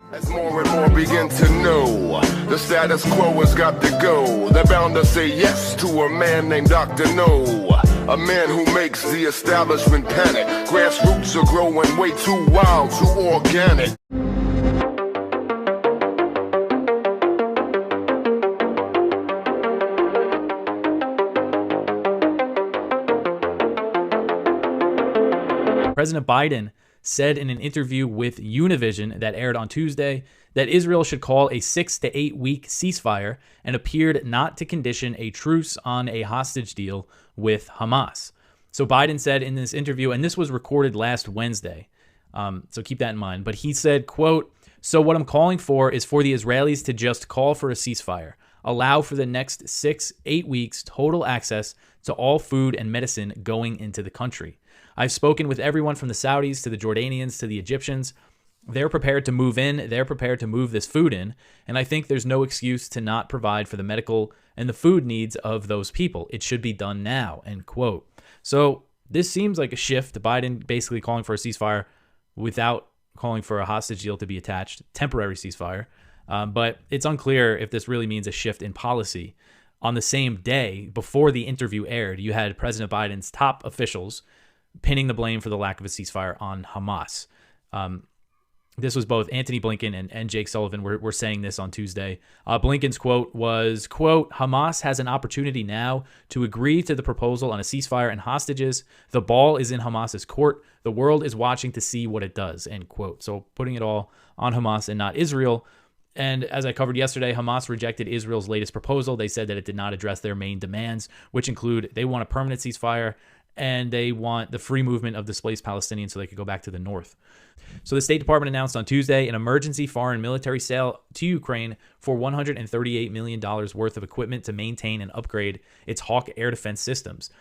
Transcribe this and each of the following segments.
As more and more begin to know, the status quo has got to go. They're bound to say yes to a man named Dr. No, a man who makes the establishment panic. Grassroots are growing way too wild, too organic. President Biden said in an interview with Univision that aired on Tuesday that Israel should call a 6 to 8 week ceasefire and appeared not to condition a truce on a hostage deal with Hamas. So Biden said in this interview, and this was recorded last Wednesday, so keep that in mind, but he said, quote, "So what I'm calling for is for the Israelis to just call for a ceasefire, allow for the next 6-8 weeks total access to all food and medicine going into the country. I've spoken with everyone from the Saudis to the Jordanians to the Egyptians. They're prepared to move in. They're prepared to move this food in. And I think there's no excuse to not provide for the medical and the food needs of those people. It should be done now," end quote. So this seems like a shift. Biden basically calling for a ceasefire without calling for a hostage deal to be attached, temporary ceasefire. But it's unclear if this really means a shift in policy. On the same day, before the interview aired, you had President Biden's top officials pinning the blame for the lack of a ceasefire on Hamas. This was both Antony Blinken and Jake Sullivan were saying this on Tuesday. Blinken's quote was, quote, "Hamas has an opportunity now to agree to the proposal on a ceasefire and hostages. The ball is in Hamas's court. The world is watching to see what it does," end quote. So putting it all on Hamas and not Israel. And as I covered yesterday, Hamas rejected Israel's latest proposal. They said that it did not address their main demands, which include they want a permanent ceasefire and they want the free movement of displaced Palestinians so they could go back to the north. So the State Department announced on Tuesday an emergency foreign military sale to Ukraine for $138 million worth of equipment to maintain and upgrade its Hawk air defense systems.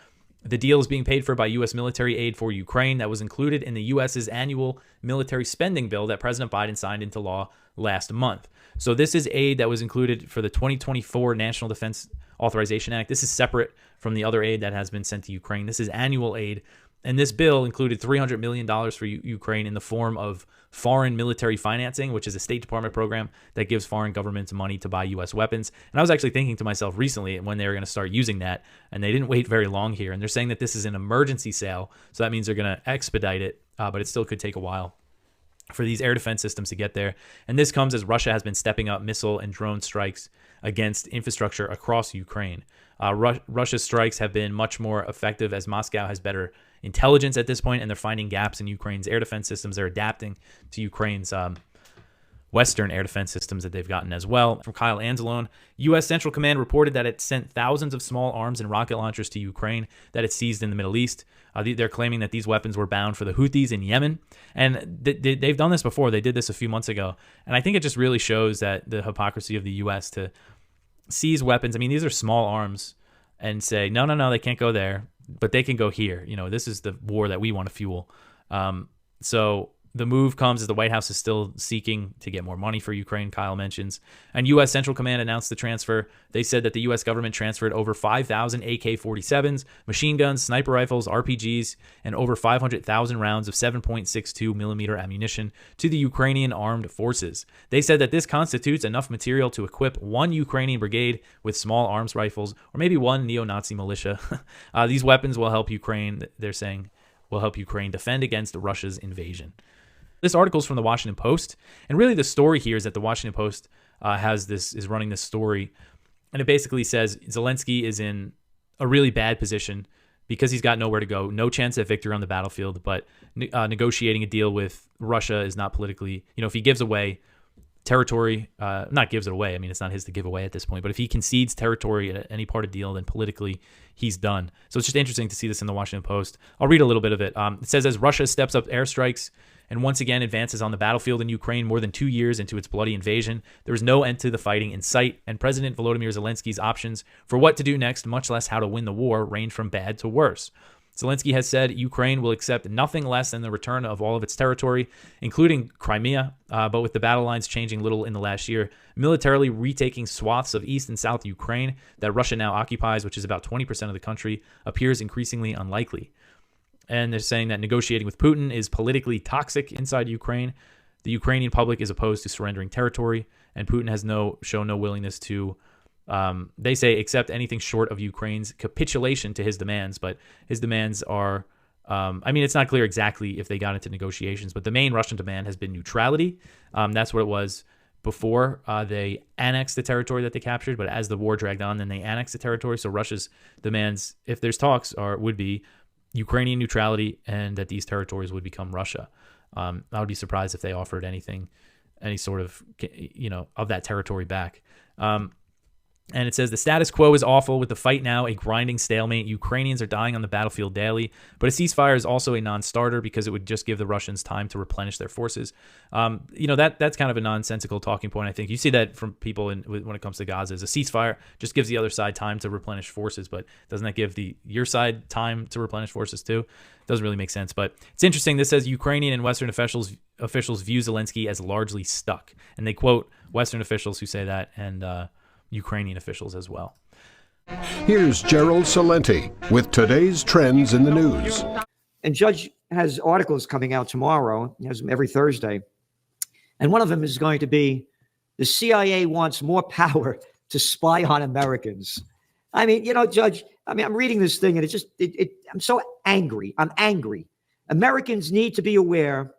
The deal is being paid for by U.S. military aid for Ukraine that was included in the U.S.'s annual military spending bill that President Biden signed into law last month. So this is aid that was included for the 2024 National Defense Authorization Act. This is separate from the other aid that has been sent to Ukraine. This is annual aid. And this bill included $300 million for Ukraine in the form of foreign military financing, which is a State Department program that gives foreign governments money to buy U.S. weapons. And I was actually thinking to myself recently when they were going to start using that, and they didn't wait very long here. And they're saying that this is an emergency sale, so that means they're going to expedite it, but it still could take a while for these air defense systems to get there. And this comes as Russia has been stepping up missile and drone strikes against infrastructure across Ukraine. Russia's strikes have been much more effective as Moscow has better intelligence at this point, and they're finding gaps in Ukraine's air defense systems. They're adapting to Ukraine's Western air defense systems that they've gotten as well. From Kyle Anzalone, U.S. Central Command reported that it sent thousands of small arms and rocket launchers to Ukraine that it seized in the Middle East. They're claiming that these weapons were bound for the Houthis in Yemen. And they've done this before. They did this a few months ago. And I think it just really shows that the hypocrisy of the U.S. to seize weapons. I mean, these are small arms and say, no, they can't go there, but they can go here. You know, this is the war that we want to fuel. So the move comes as the White House is still seeking to get more money for Ukraine, Kyle mentions. And U.S. Central Command announced the transfer. They said that the U.S. government transferred over 5,000 AK-47s, machine guns, sniper rifles, RPGs, and over 500,000 rounds of 7.62 millimeter ammunition to the Ukrainian armed forces. They said that this constitutes enough material to equip one Ukrainian brigade with small arms rifles, or maybe one neo-Nazi militia. These weapons will help Ukraine, they're saying, will help Ukraine defend against Russia's invasion. This article is from the Washington Post, and really the story here is that the Washington Post is running this story, and it basically says Zelensky is in a really bad position because he's got nowhere to go, no chance at victory on the battlefield, but negotiating a deal with Russia is not politically, if he gives away territory, not gives it away, I mean, it's not his to give away at this point, but if he concedes territory at any part of the deal, then politically he's done. So it's just interesting to see this in the Washington Post. I'll read a little bit of it. It says, as Russia steps up airstrikes and once again advances on the battlefield in Ukraine more than 2 years into its bloody invasion, there is no end to the fighting in sight, and President Volodymyr Zelensky's options for what to do next, much less how to win the war, range from bad to worse. Zelensky has said Ukraine will accept nothing less than the return of all of its territory, including Crimea, but with the battle lines changing little in the last year, militarily retaking swaths of East and South Ukraine that Russia now occupies, which is about 20% of the country, appears increasingly unlikely. And they're saying that negotiating with Putin is politically toxic inside Ukraine. The Ukrainian public is opposed to surrendering territory, and Putin has shown no willingness to, they say, accept anything short of Ukraine's capitulation to his demands. But his demands are, it's not clear exactly if they got into negotiations, but the main Russian demand has been neutrality. That's what it was before they annexed the territory that they captured. But as the war dragged on, then they annexed the territory. So Russia's demands, if there's talks, would be Ukrainian neutrality and that these territories would become Russia. I would be surprised if they offered any sort of, of that territory back. And it says the status quo is awful, with the fight now a grinding stalemate. Ukrainians are dying on the battlefield daily, but a ceasefire is also a non-starter because it would just give the Russians time to replenish their forces. That's kind of a nonsensical talking point. I think you see that from people when it comes to Gaza. Is a ceasefire just gives the other side time to replenish forces, but doesn't that give your side time to replenish forces too? Doesn't really make sense. But it's interesting. This says Ukrainian and Western officials view Zelensky as largely stuck, and they quote Western officials who say that and Ukrainian officials as well. Here's Gerald Salenti with today's trends in the news. And Judge has articles coming out tomorrow. He has them every Thursday. And one of them is going to be the CIA wants more power to spy on Americans. Judge, I'm reading this thing and I'm so angry. I'm angry. Americans need to be aware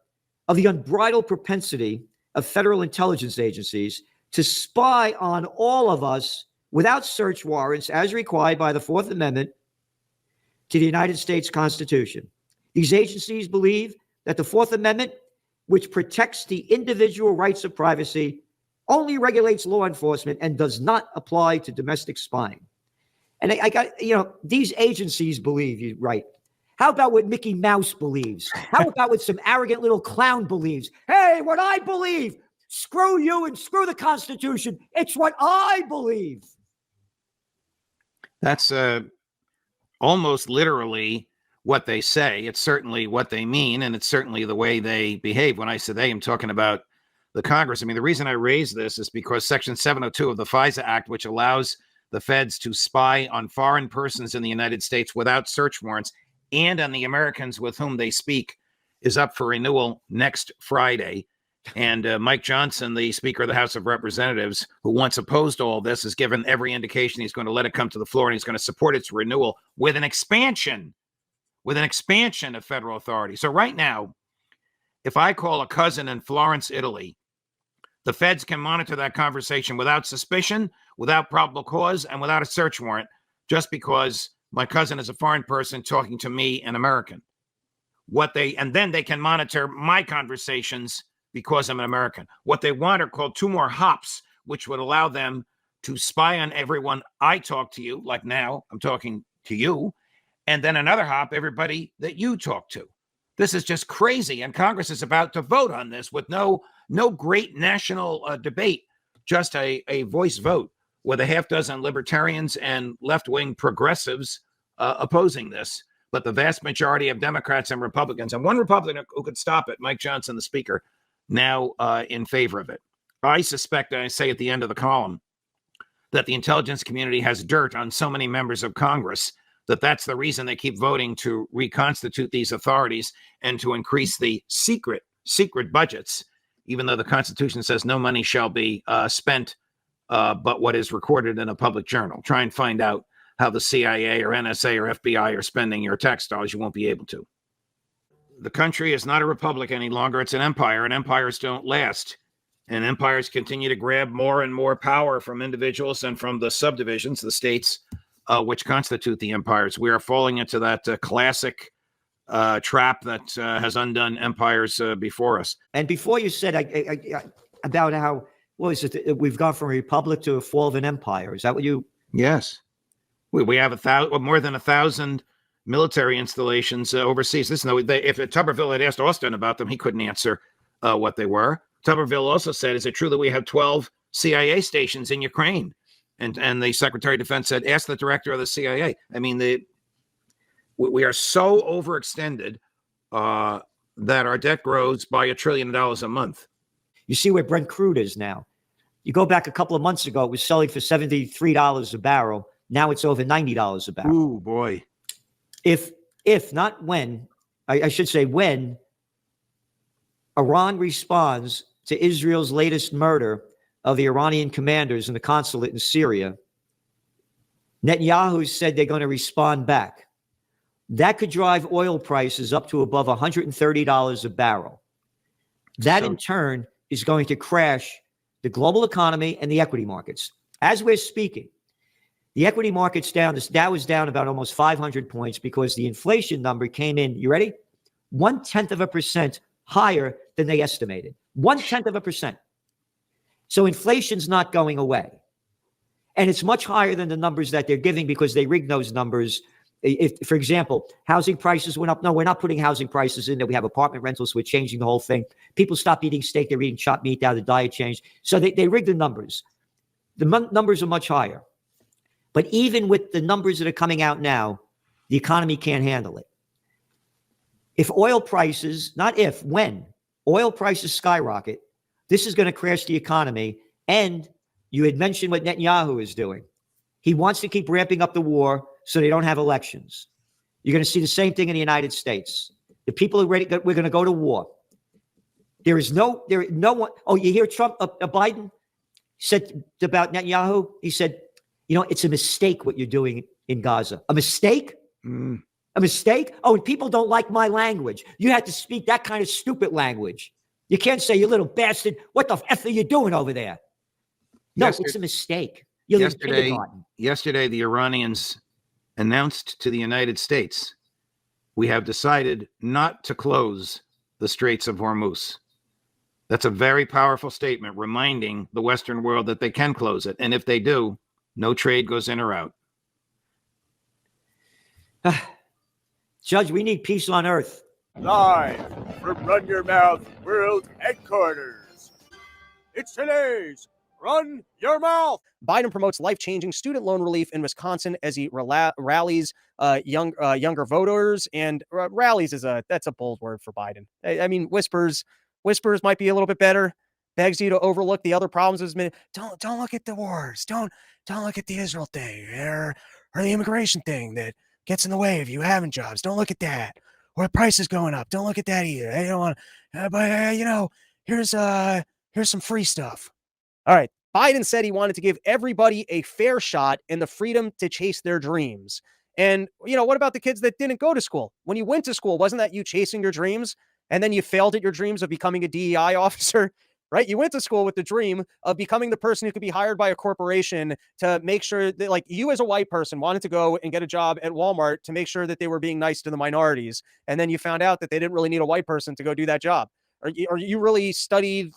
of the unbridled propensity of federal intelligence agencies to spy on all of us without search warrants as required by the Fourth Amendment to the United States Constitution. These agencies believe that the Fourth Amendment, which protects the individual rights of privacy, only regulates law enforcement and does not apply to domestic spying. And these agencies believe you're right. How about what Mickey Mouse believes? How about what some arrogant little clown believes? Hey, what I believe. Screw you and screw the Constitution. It's what I believe. That's almost literally what they say. It's certainly what they mean, and it's certainly the way they behave. When I say they, I'm talking about the Congress. The reason I raise this is because Section 702 of the FISA Act, which allows the feds to spy on foreign persons in the United States without search warrants and on the Americans with whom they speak, is up for renewal next Friday. And Mike Johnson, the Speaker of the House of Representatives, who once opposed all this, has given every indication he's going to let it come to the floor and he's going to support its renewal with an expansion of federal authority. So right now, if I call a cousin in Florence, Italy, the feds can monitor that conversation without suspicion, without probable cause, and without a search warrant, just because my cousin is a foreign person talking to me, an American. And then they can monitor my conversations because I'm an American. What they want are called two more hops, which would allow them to spy on everyone I talk to you, like now I'm talking to you, and then another hop, everybody that you talk to. This is just crazy, and Congress is about to vote on this with no great national debate, just a voice vote with a half dozen libertarians and left-wing progressives opposing this, but the vast majority of Democrats and Republicans, and one Republican who could stop it, Mike Johnson, the Speaker, now in favor of it. I suspect, I say at the end of the column, that the intelligence community has dirt on so many members of Congress that's the reason they keep voting to reconstitute these authorities and to increase the secret budgets, even though the Constitution says no money shall be spent but what is recorded in a public journal. Try and find out how the CIA or NSA or FBI are spending your tax dollars. You won't be able to. The country is not a republic any longer. It's an empire, and empires don't last. And empires continue to grab more and more power from individuals and from the subdivisions, the states, which constitute the empires. We are falling into that classic trap that has undone empires before us. And before you said about how, we've gone from a republic to a fall of an empire. Is that what you? Yes. We have more than 1,000 military installations overseas. Listen, if Tuberville had asked Austin about them, he couldn't answer what they were. Tuberville also said, is it true that we have 12 CIA stations in Ukraine? And the Secretary of Defense said, ask the director of the CIA. We are so overextended that our debt grows by $1 trillion a month. You see where Brent crude is now. You go back a couple of months ago, it was selling for $73 a barrel. Now it's over $90 a barrel. Ooh, boy. If not when, I should say when Iran responds to Israel's latest murder of the Iranian commanders in the consulate in Syria. Netanyahu said they're going to respond back. That could drive oil prices up to above $130 a barrel. That in turn is going to crash the global economy and the equity markets. As we're speaking, the equity market's down. The Dow is down about almost 500 points because the inflation number came in, you ready? 0.1% higher than they estimated. 0.1%. So inflation's not going away. And it's much higher than the numbers that they're giving because they rigged those numbers. If, for example, housing prices went up. No, we're not putting housing prices in there. We have apartment rentals. So we're changing the whole thing. People stop eating steak. They're eating chopped meat now. The diet changed. So they rigged the numbers. The numbers are much higher. But even with the numbers that are coming out now, the economy can't handle it. If oil prices, not if, when oil prices skyrocket, this is going to crash the economy. And you had mentioned what Netanyahu is doing. He wants to keep ramping up the war so they don't have elections. You're going to see the same thing in the United States. The people are ready. We're going to go to war. There is no one. Oh, you hear Trump, Biden said about Netanyahu. He said, it's a mistake what you're doing in Gaza. A mistake? A mistake? Oh, and people don't like my language. You had to speak that kind of stupid language. You can't say, you little bastard, what the F are you doing over there? No, it's a mistake. Yesterday, the Iranians announced to the United States, we have decided not to close the Straits of Hormuz. That's a very powerful statement reminding the Western world that they can close it. And if they do, no trade goes in or out. Judge, we need peace on earth. Live from Run Your Mouth World Headquarters. It's today's Run Your Mouth. Biden promotes life-changing student loan relief in Wisconsin as he rallies younger voters. And rallies that's a bold word for Biden. I mean, whispers might be a little bit better. Begs you to overlook the other problems. Don't look at the wars. Don't look at the Israel thing or the immigration thing that gets in the way of you having jobs. Don't look at that. Or the price is going up. Don't look at that either. I don't want. But here's some free stuff. All right. Biden said he wanted to give everybody a fair shot and the freedom to chase their dreams. And, what about the kids that didn't go to school? When you went to school, wasn't that you chasing your dreams? And then you failed at your dreams of becoming a DEI officer, right? You went to school with the dream of becoming the person who could be hired by a corporation to make sure that, like, you as a white person wanted to go and get a job at Walmart to make sure that they were being nice to the minorities. And then you found out that they didn't really need a white person to go do that job. Or you really studied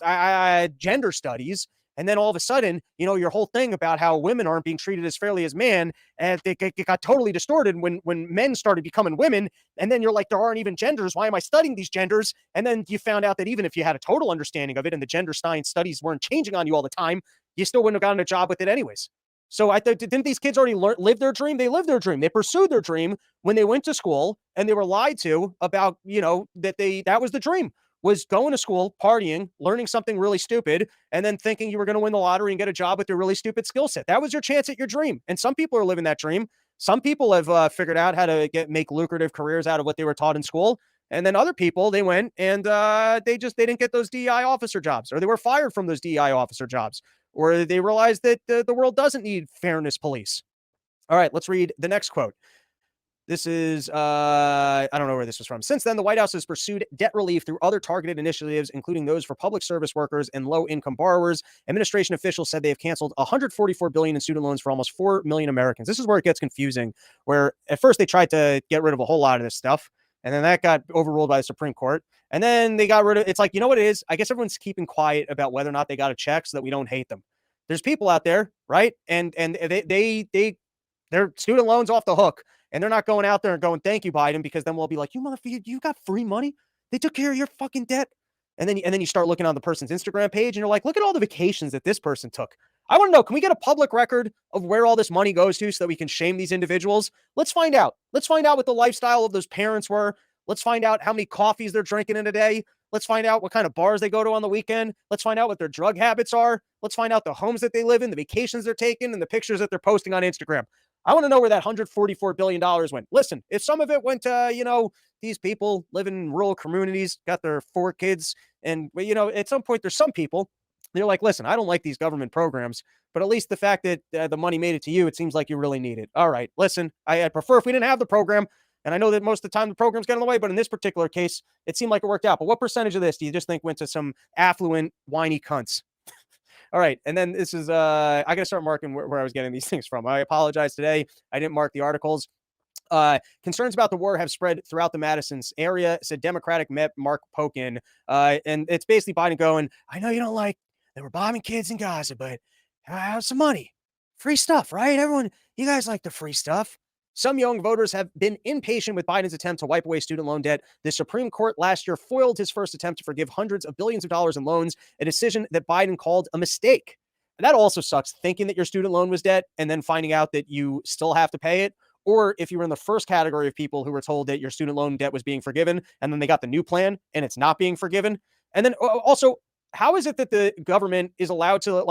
gender studies. And then all of a sudden, your whole thing about how women aren't being treated as fairly as men, and it got totally distorted when men started becoming women. And then you're like, there aren't even genders. Why am I studying these genders? And then you found out that even if you had a total understanding of it and the gender science studies weren't changing on you all the time, you still wouldn't have gotten a job with it anyways. So didn't these kids already live their dream? They lived their dream. They pursued their dream when they went to school, and they were lied to about, that was the dream. Was going to school, partying, learning something really stupid, and then thinking you were going to win the lottery and get a job with your really stupid skill set. That was your chance at your dream. And some people are living that dream. Some people have figured out how to make lucrative careers out of what they were taught in school. And then other people, they went and they didn't get those DEI officer jobs, or they were fired from those DEI officer jobs, or they realized that the world doesn't need fairness police. All right, let's read the next quote. This is, I don't know where this was from. Since then, the White House has pursued debt relief through other targeted initiatives, including those for public service workers and low-income borrowers. Administration officials said they have canceled $144 billion in student loans for almost 4 million Americans. This is where it gets confusing, where at first they tried to get rid of a whole lot of this stuff, and then that got overruled by the Supreme Court. And then they got rid of, it's like, you know what it is? I guess everyone's keeping quiet about whether or not they got a check so that we don't hate them. There's people out there, right? And their student loans off the hook. And they're not going out there and going, thank you, Biden, because then we'll be like, you motherfucker, you got free money? They took care of your fucking debt. And then you start looking on the person's Instagram page and you're like, look at all the vacations that this person took. I want to know, can we get a public record of where all this money goes to so that we can shame these individuals? Let's find out. Let's find out what the lifestyle of those parents were. Let's find out how many coffees they're drinking in a day. Let's find out what kind of bars they go to on the weekend. Let's find out what their drug habits are. Let's find out the homes that they live in, the vacations they're taking, and the pictures that they're posting on Instagram. I want to know where that $144 billion went. Listen, if some of it went to, these people living in rural communities, got their 4 kids, and, at some point there's some people, they're like, listen, I don't like these government programs, but at least the fact that the money made it to you, it seems like you really need it. All right, listen, I'd prefer if we didn't have the program. And I know that most of the time the program's getting in the way, but in this particular case, it seemed like it worked out. But what percentage of this do you just think went to some affluent, whiny cunts? All right. And then this is, I got to start marking where I was getting these things from. I apologize today. I didn't mark the articles. Concerns about the war have spread throughout the Madison's area, said Democratic Met Mark Pokin. And it's basically Biden going, I know you don't like that we're bombing kids in Gaza, but have some money. Free stuff, right? Everyone, you guys like the free stuff. Some young voters have been impatient with Biden's attempt to wipe away student loan debt. The Supreme Court last year foiled his first attempt to forgive hundreds of billions of dollars in loans, a decision that Biden called a mistake. And that also sucks, thinking that your student loan was debt and then finding out that you still have to pay it. Or if you were in the first category of people who were told that your student loan debt was being forgiven, and then they got the new plan and it's not being forgiven. And then also, how is it that the government is allowed to,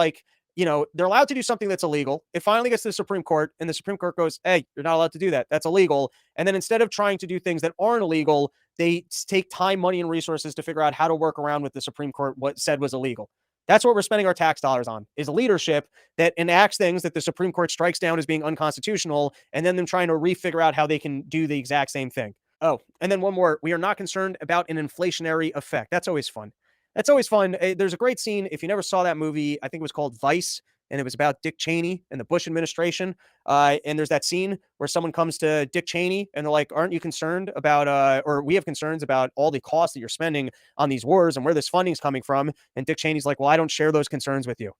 they're allowed to do something that's illegal. It finally gets to the Supreme Court, and the Supreme Court goes, hey, you're not allowed to do that. That's illegal. And then instead of trying to do things that aren't illegal, they take time, money, and resources to figure out how to work around what the Supreme Court said was illegal. That's what we're spending our tax dollars on, is leadership that enacts things that the Supreme Court strikes down as being unconstitutional, and then them trying to refigure out how they can do the exact same thing. Oh, and then one more. We are not concerned about an inflationary effect. That's always fun. That's always fun. There's a great scene. If you never saw that movie, I think it was called Vice, and it was about Dick Cheney and the Bush administration. And there's that scene where someone comes to Dick Cheney and they're like, aren't you concerned about, or we have concerns about all the costs that you're spending on these wars and where this funding is coming from. And Dick Cheney's like, well, I don't share those concerns with you.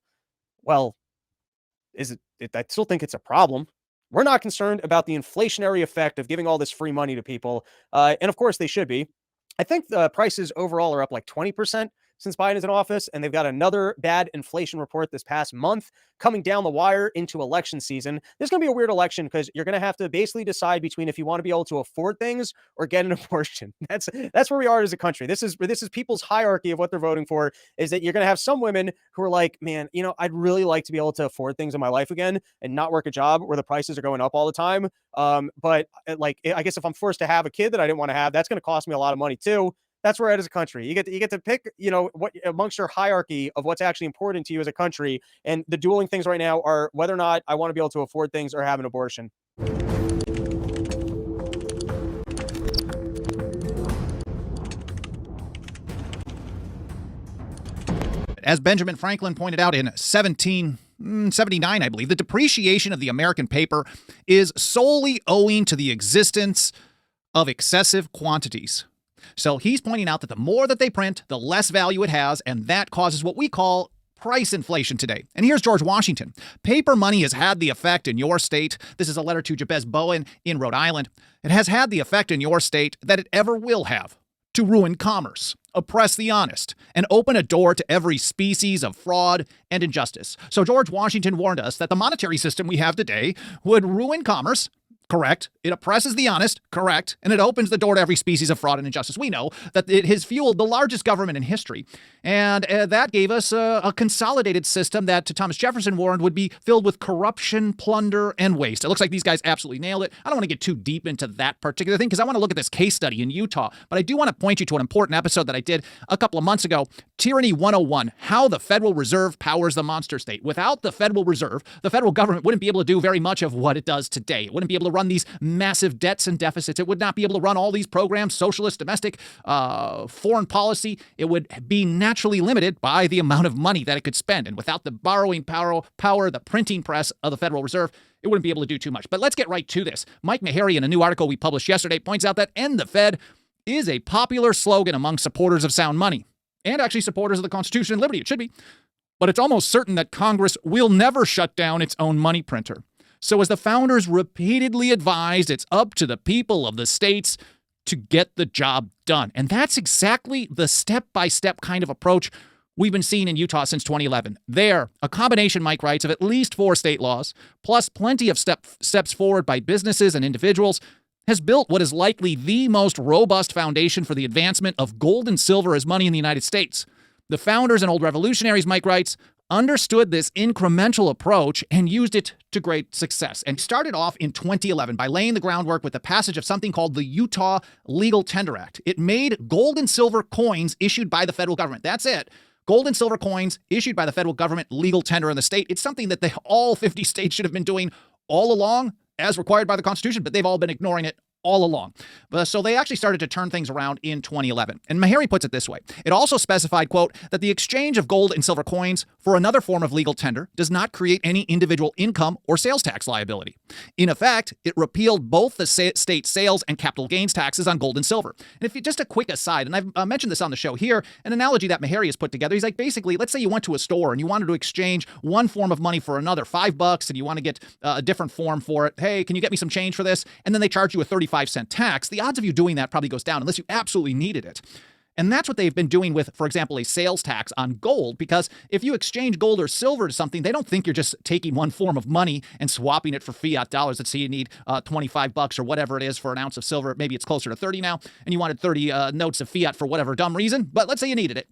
Well, I still think it's a problem. We're not concerned about the inflationary effect of giving all this free money to people. And of course they should be. I think the prices overall are up like 20% since Biden is in office, and they've got another bad inflation report this past month coming down the wire into election season. This is going to be a weird election because you're going to have to basically decide between if you want to be able to afford things or get an abortion. That's where we are as a country. This is people's hierarchy of what they're voting for, is that you're going to have some women who are like, man, I'd really like to be able to afford things in my life again and not work a job where the prices are going up all the time. But I guess if I'm forced to have a kid that I didn't want to have, that's going to cost me a lot of money too. That's where we're at as a country. You get to pick, what amongst your hierarchy of what's actually important to you as a country. And the dueling things right now are whether or not I want to be able to afford things or have an abortion. As Benjamin Franklin pointed out in 1779, I believe, the depreciation of the American paper is solely owing to the existence of excessive quantities. So he's pointing out that the more that they print, the less value it has, and that causes what we call price inflation today. And here's George Washington. Paper money has had the effect in your state. This is a letter to Jabez Bowen in Rhode Island. It has had the effect in your state that it ever will have, to ruin commerce, oppress the honest, and open a door to every species of fraud and injustice. So George Washington warned us that the monetary system we have today would ruin commerce. Correct. It oppresses the honest. Correct. And it opens the door to every species of fraud and injustice. We know that it has fueled the largest government in history. And that gave us a consolidated system that Thomas Jefferson warned would be filled with corruption, plunder, and waste. It looks like these guys absolutely nailed it. I don't want to get too deep into that particular thing because I want to look at this case study in Utah. But I do want to point you to an important episode that I did a couple of months ago. Tyranny 101, how the Federal Reserve powers the monster state. Without the Federal Reserve, the federal government wouldn't be able to do very much of what it does today. It wouldn't be able to run these massive debts and deficits. It would not be able to run all these programs, socialist, domestic, foreign policy. It would be naturally limited by the amount of money that it could spend. And without the borrowing power, the printing press of the Federal Reserve, it wouldn't be able to do too much. But let's get right to this. Mike Meharry, in a new article we published yesterday, points out that "End the Fed" is a popular slogan among supporters of sound money and actually supporters of the Constitution and liberty. It should be. But it's almost certain that Congress will never shut down its own money printer. So as the founders repeatedly advised, it's up to the people of the states to get the job done. And that's exactly the step-by-step kind of approach we've been seeing in Utah since 2011. There, a combination, Mike writes, of at least 4 state laws, plus plenty of steps forward by businesses and individuals, has built what is likely the most robust foundation for the advancement of gold and silver as money in the United States. The founders and old revolutionaries, Mike writes, understood this incremental approach and used it to great success, and started off in 2011 by laying the groundwork with the passage of something called the Utah Legal Tender Act. It made gold and silver coins issued by the federal government. That's it. Gold and silver coins issued by the federal government, legal tender in the state. It's something that all 50 states should have been doing all along as required by the Constitution, but they've all been ignoring it all along. So they actually started to turn things around in 2011. And Meharry puts it this way. It also specified, quote, that the exchange of gold and silver coins for another form of legal tender does not create any individual income or sales tax liability. In effect, it repealed both the state sales and capital gains taxes on gold and silver. And if you just a quick aside, and I've mentioned this on the show here, an analogy that Meharry has put together, he's like, basically, let's say you went to a store and you wanted to exchange one form of money for another, $5, and you want to get a different form for it. Hey, can you get me some change for this? And then they charge you a 35-cent tax. The odds of you doing that probably goes down unless you absolutely needed it. And that's what they've been doing with, for example, a sales tax on gold, because if you exchange gold or silver to something, they don't think you're just taking one form of money and swapping it for fiat dollars. Let's say you need $25 or whatever it is for an ounce of silver. Maybe it's closer to 30 now, and you wanted 30 notes of fiat for whatever dumb reason, but let's say you needed it.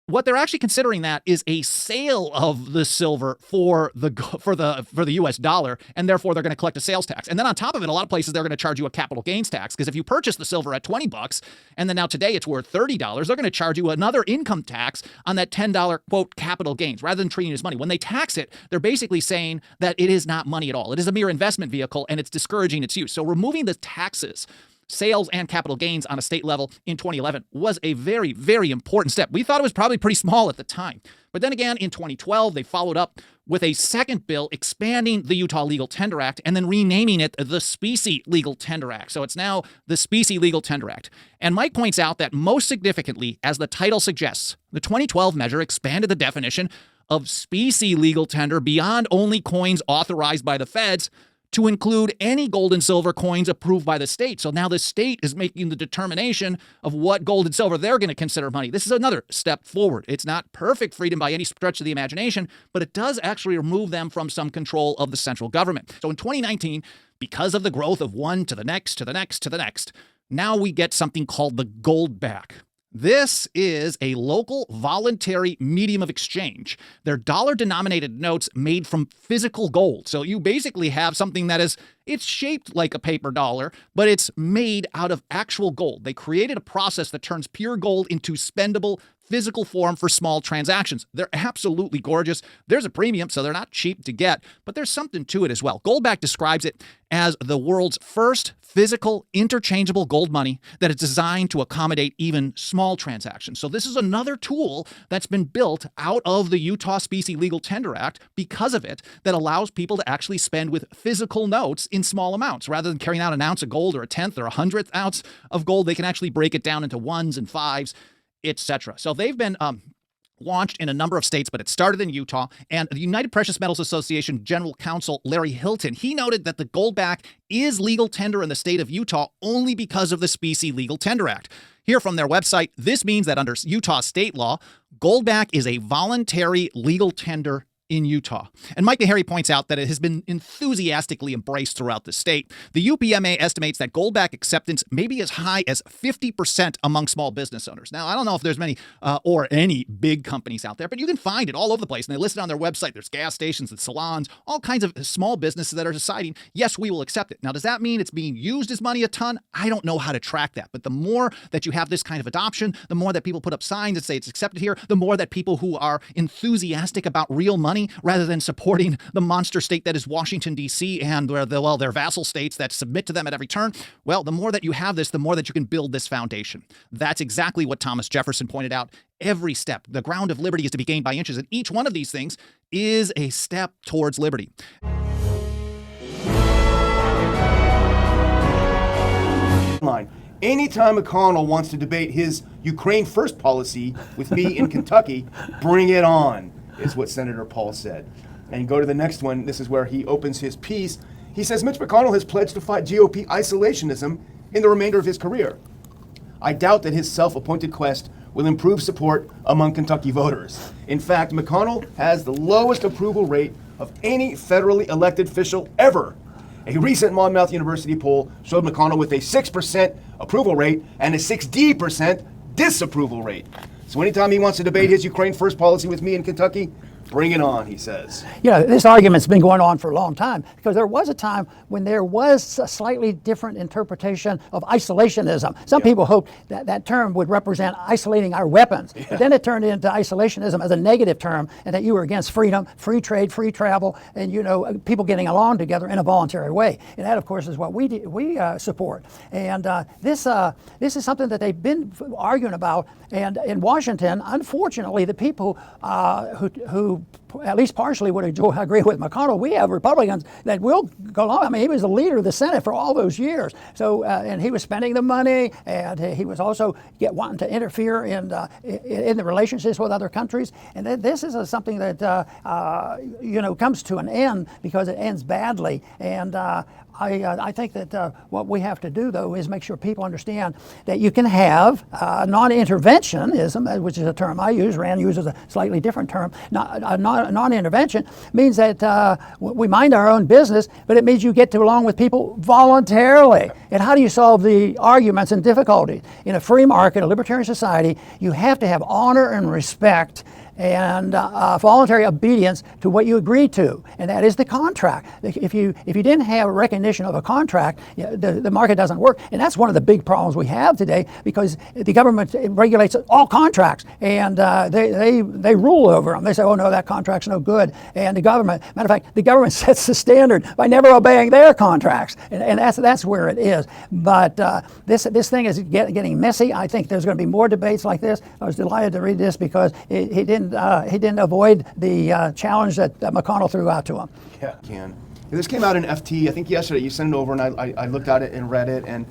What they're actually considering that is a sale of the silver for the US dollar, and therefore they're going to collect a sales tax. And then on top of it, a lot of places they're going to charge you a capital gains tax, because if you purchase the silver at $20 and then now today it's worth $30, they're going to charge you another income tax on that $10 quote capital gains rather than treating it as money. When they tax it, they're basically saying that it is not money at all. It is a mere investment vehicle, and it's discouraging its use. So removing the taxes, sales and capital gains on a state level in 2011 was a very, very important step. We thought it was probably pretty small at the time. But then again, in 2012, they followed up with a second bill expanding the Utah Legal Tender Act and then renaming it the Specie Legal Tender Act. So it's now the Specie Legal Tender Act. And Mike points out that most significantly, as the title suggests, the 2012 measure expanded the definition of specie legal tender beyond only coins authorized by the feds to include any gold and silver coins approved by the state. So now the state is making the determination of what gold and silver they're going to consider money. This is another step forward. It's not perfect freedom by any stretch of the imagination, but it does actually remove them from some control of the central government. So in 2019, because of the growth of one to the next, to the next, to the next, now we get something called the gold back. This is a local voluntary medium of exchange. They're dollar-denominated notes made from physical gold. So you basically have something that it's shaped like a paper dollar, but it's made out of actual gold. They created a process that turns pure gold into spendable physical form for small transactions. They're absolutely gorgeous. There's a premium, so they're not cheap to get, but there's something to it as well. Goldback describes it as the world's first physical interchangeable gold money that is designed to accommodate even small transactions. So this is another tool that's been built out of the Utah Specie Legal Tender Act because of it that allows people to actually spend with physical notes in small amounts. Rather than carrying out an ounce of gold or a tenth or 100th ounce of gold, they can actually break it down into ones and fives, etc. So they've been launched in a number of states, but it started in Utah. And the United Precious Metals Association General Counsel Larry Hilton, he noted that the goldback is legal tender in the state of Utah only because of the Specie Legal Tender Act. Here from their website, this means that under Utah state law, goldback is a voluntary legal tender in Utah. And Mike Meharry points out that it has been enthusiastically embraced throughout the state. The UPMA estimates that goldback acceptance may be as high as 50% among small business owners. Now, I don't know if there's many or any big companies out there, but you can find it all over the place. And they list it on their website. There's gas stations and salons, all kinds of small businesses that are deciding, yes, we will accept it. Now, does that mean it's being used as money a ton? I don't know how to track that. But the more that you have this kind of adoption, the more that people put up signs that say it's accepted here, the more that people who are enthusiastic about real money rather than supporting the monster state that is Washington, D.C. and their vassal states that submit to them at every turn, well, the more that you have this, the more that you can build this foundation. That's exactly what Thomas Jefferson pointed out. Every step, the ground of liberty is to be gained by inches, and each one of these things is a step towards liberty. Anytime McConnell wants to debate his Ukraine first policy with me in Kentucky, bring it on, is what Senator Paul said. And go to the next one. This is where he opens his piece. He says Mitch McConnell has pledged to fight GOP isolationism in the remainder of his career. I doubt that his self-appointed quest will improve support among Kentucky voters. In fact, McConnell has the lowest approval rate of any federally elected official ever. A recent Monmouth University poll showed McConnell with a 6% approval rate and a 6% disapproval rate. So anytime he wants to debate his Ukraine first policy with me in Kentucky, Bring it on, he says. This argument's been going on for a long time because there was a time when there was a slightly different interpretation of isolationism. Some people hoped that that term would represent isolating our weapons, but then it turned into isolationism as a negative term, and that you were against freedom, free trade, free travel, and people getting along together in a voluntary way. And that, of course, is what we support. And this is something that they've been arguing about. And in Washington, unfortunately, the people who at least partially would agree with McConnell, we have Republicans that will go along. I mean, he was the leader of the Senate for all those years. So, and he was spending the money, and he was also wanting to interfere in the relationships with other countries. And this is something that comes to an end because it ends badly. And I think that what we have to do, though, is make sure people understand that you can have non-interventionism, which is a term I use. Rand uses a slightly different term. Non-intervention means that we mind our own business, but it means you get along with people voluntarily. And how do you solve the arguments and difficulties? In a free market, a libertarian society, you have to have honor and respect and voluntary obedience to what you agreed to, and that is the contract. If you didn't have a recognition of a contract, the market doesn't work, and that's one of the big problems we have today because the government regulates all contracts, and they rule over them. They say, oh no, that contract's no good, and the government, matter of fact, the government sets the standard by never obeying their contracts, and that's where it is. But this thing is getting messy. I think there's going to be more debates like this. I was delighted to read this because he didn't avoid the challenge that McConnell threw out to him. Yeah, can. This came out in FT, I think yesterday. You sent it over, and I looked at it and read it. And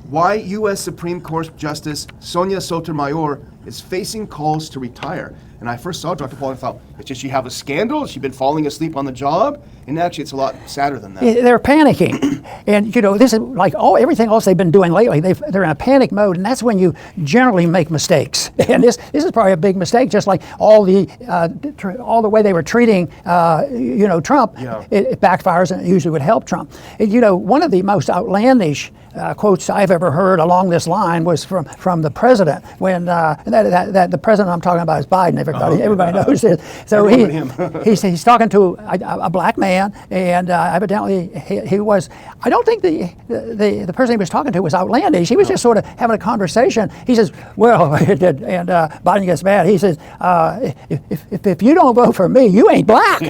why U.S. Supreme Court Justice Sonia Sotomayor is facing calls to retire. And I first saw Dr. Paul and thought, did she have a scandal? Has she been falling asleep on the job? And actually, it's a lot sadder than that. They're panicking. And, this is like everything else they've been doing lately. They're in a panic mode, and that's when you generally make mistakes. And this is probably a big mistake, just like all the way they were treating, Trump. Yeah. It backfires, and it usually would help Trump. And, one of the most outlandish quotes I've ever heard along this line was from the president when that the president I'm talking about is Biden. Everybody knows this. So he's talking to a black man, and evidently he was. I don't think the person he was talking to was outlandish. He was just sort of having a conversation. He says, "Well," and Biden gets mad. He says, "If you don't vote for me, you ain't black."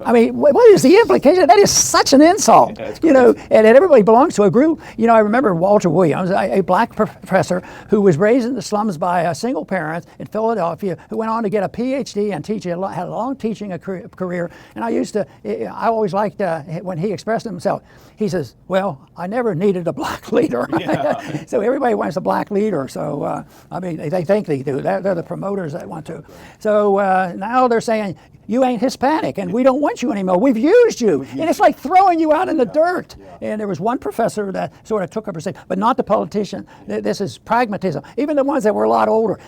I mean, what is the implication? That is such an insult. And everybody belongs to a group. I remember Walter Williams, a black professor who was raised in the slums by a single parent in Philadelphia, who went on to get a PhD and had a long teaching career. And I always liked when he expressed himself. He says, "Well, I never needed a black leader." Yeah. So everybody wants a black leader. So they think they do. They're the promoters that want to. So now they're saying, you ain't Hispanic, and we don't want you anymore. We've used you. And it's like throwing you out in the dirt. Yeah. And there was one professor that sort of took up a say, but not the politician. This is pragmatism. Even the ones that were a lot older.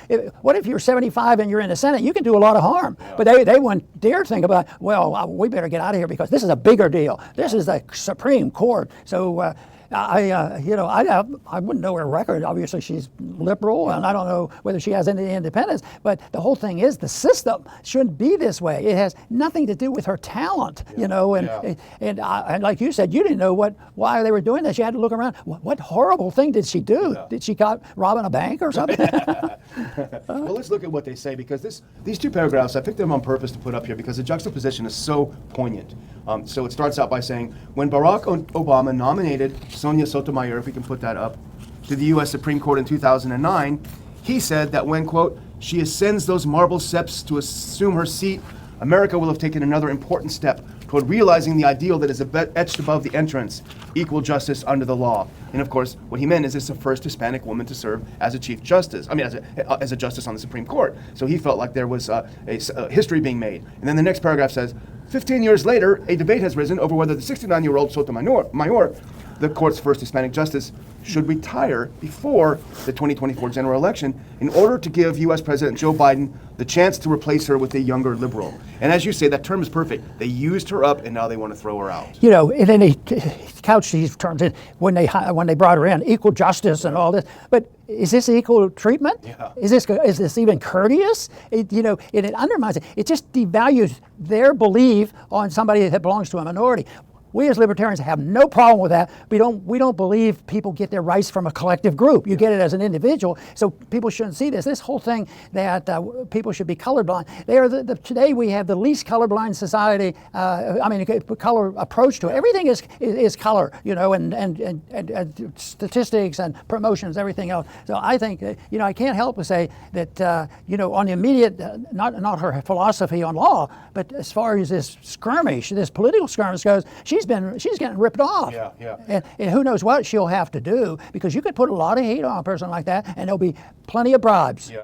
What if you're 75 and you're in the Senate? You can do a lot of harm. Yeah. But they wouldn't dare think about, well, we better get out of here because this is a bigger deal. This is the Supreme Court. So I wouldn't know her record. Obviously, she's liberal, and I don't know whether she has any independence. But the whole thing is, the system shouldn't be this way. It has nothing to do with her talent, And like you said, you didn't know why they were doing this. You had to look around. What horrible thing did she do? Yeah. Did she caught robbing a bank or something? Well, let's look at what they say, because these two paragraphs, I picked them on purpose to put up here because the juxtaposition is so poignant. So it starts out by saying, when Barack Obama nominated Sonia Sotomayor, if we can put that up, to the U.S. Supreme Court in 2009, he said that when, quote, she ascends those marble steps to assume her seat, America will have taken another important step toward realizing the ideal that is etched above the entrance, equal justice under the law. And of course, what he meant is it's the first Hispanic woman to serve as a chief justice, as a justice on the Supreme Court. So he felt like there was a history being made. And then the next paragraph says, 15 years later, a debate has risen over whether the 69-year-old Sotomayor the court's first Hispanic justice should retire before the 2024 general election in order to give U.S. President Joe Biden the chance to replace her with a younger liberal. And as you say, that term is perfect. They used her up, and now they want to throw her out. You know, and then he couched these terms in when they brought her in, equal justice and all this. But is this equal treatment? Yeah. Is this even courteous? You know, it undermines it. It just devalues their belief on somebody that belongs to a minority. We as libertarians have no problem with that. We don't believe people get their rights from a collective group. You get it as an individual. So people shouldn't see this. This whole thing that people should be colorblind. They are today we have the least colorblind society. Color approach to it. Everything is color, you know, and statistics and promotions, everything else. So I think you know I can't help but say that you know on the immediate, not her philosophy on law, but as far as this skirmish, this political skirmish goes, she's getting ripped off. Yeah. And who knows what she'll have to do, because you could put a lot of hate on a person like that and there'll be plenty of bribes. Yeah.